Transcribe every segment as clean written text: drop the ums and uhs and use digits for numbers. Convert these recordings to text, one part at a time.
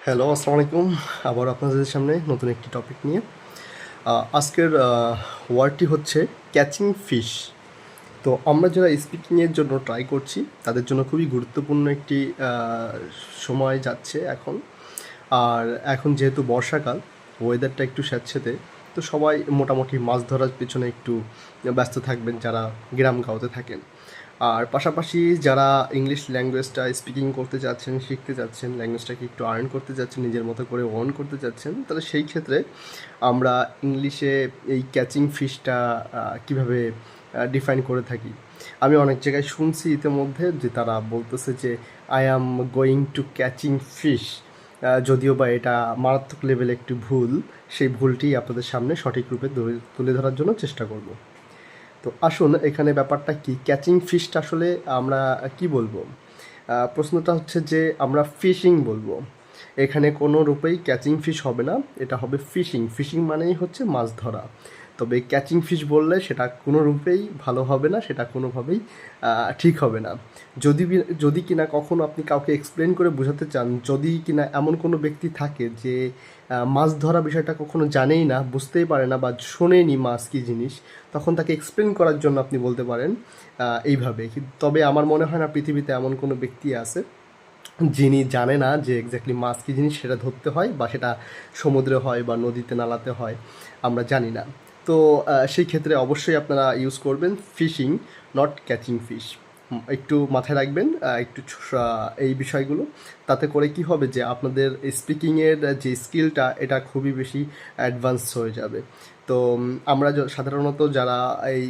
Hello, আসসালামু আলাইকুম। আবার আপনাদের সামনে নতুন একটি টপিক নিয়ে। আজকের ওয়ার্ডটি হচ্ছে ক্যাচিং ফিশ। তো আমরা যারা স্পিকিংয়ের জন্য ট্রাই করছি তাদের জন্য খুবই গুরুত্বপূর্ণ একটি সময় যাচ্ছে এখন। আর এখন যেহেতু বর্ষাকাল, ওয়েদারটা একটু স্যাঁতসেঁতে, তো সবাই মোটামুটি মাছ ধরার পেছনে একটু ব্যস্ত থাকবেন যারা গ্রামগাঁওতে থাকেন। আর পাশাপাশি যারা ইংলিশ ল্যাঙ্গুয়েজটা স্পিকিং করতে চাচ্ছেন, শিখতে চাচ্ছেন, ল্যাঙ্গুয়েজটাকে একটু আর্ন করতে চাচ্ছেন, নিজের মতো করে ওন করতে চাচ্ছেন, তাহলে সেই ক্ষেত্রে আমরা ইংলিশে এই ক্যাচিং ফিশটা কীভাবে ডিফাইন করে থাকি। আমি অনেক জায়গায় শুনছি ইতিমধ্যে যে তারা বলতেছে যে I am going to catching fish. যদিও বা এটা মারাত্মক লেভেলে একটু ভুল, সেই ভুলটি আপনাদের সামনে সঠিক রূপে তুলে ধরার জন্য চেষ্টা করব। তো আসুন, এখানে ব্যাপারটা কি, ক্যাচিং ফিশটা আসলে আমরা কি বলবো। প্রশ্নটা হচ্ছে যে আমরা ফিশিং বলবো। এখানে কোনো রূপেই ক্যাচিং ফিশ হবে না, এটা হবে ফিশিং। ফিশিং মানেই হচ্ছে মাছ ধরা। তবে ক্যাচিং ফিশ বললে সেটা কোনো রূপেই ভালো হবে না, সেটা কোনোভাবেই ঠিক হবে না। যদি কিনা কখনো আপনি কাউকে এক্সপ্লেন করে বোঝাতে চান, যদি কিনা এমন কোনো ব্যক্তি থাকে যে মাছ ধরা বিষয়টা কখনো জানেই না, বুঝতেই পারে না বা শোনেনি মাছ কী জিনিস, তখন তাকে এক্সপ্লেন করার জন্য আপনি বলতে পারেন এইভাবে। তবে আমার মনে হয় না পৃথিবীতে এমন কোনো ব্যক্তি আছে যিনি জানে না যে এক্স্যাক্টলি মাছ কী জিনিস, সেটা ধরতে হয় বা সেটা সমুদ্রে হয় বা নদীতে নালাতে হয়, আমরা জানি না। তো সেই ক্ষেত্রে অবশ্যই আপনারা ইউজ করবেন ফিশিং, নট ক্যাচিং ফিশ। একটু মাথায় রাখবেন একটু এই বিষয়গুলো। তাতে করে কি হবে যে আপনাদের স্পিকিংয়ের যে স্কিলটা এটা খুবই বেশি অ্যাডভান্স হয়ে যাবে। তো আমরা সাধারণত যারা এই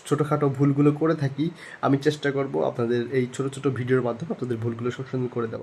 ছোটোখাটো ভুলগুলো করে থাকি, আমি চেষ্টা করব আপনাদের এই ছোটো ছোটো ভিডিওর মাধ্যমে আপনাদের ভুলগুলো সংশোধন করে দেওয়া।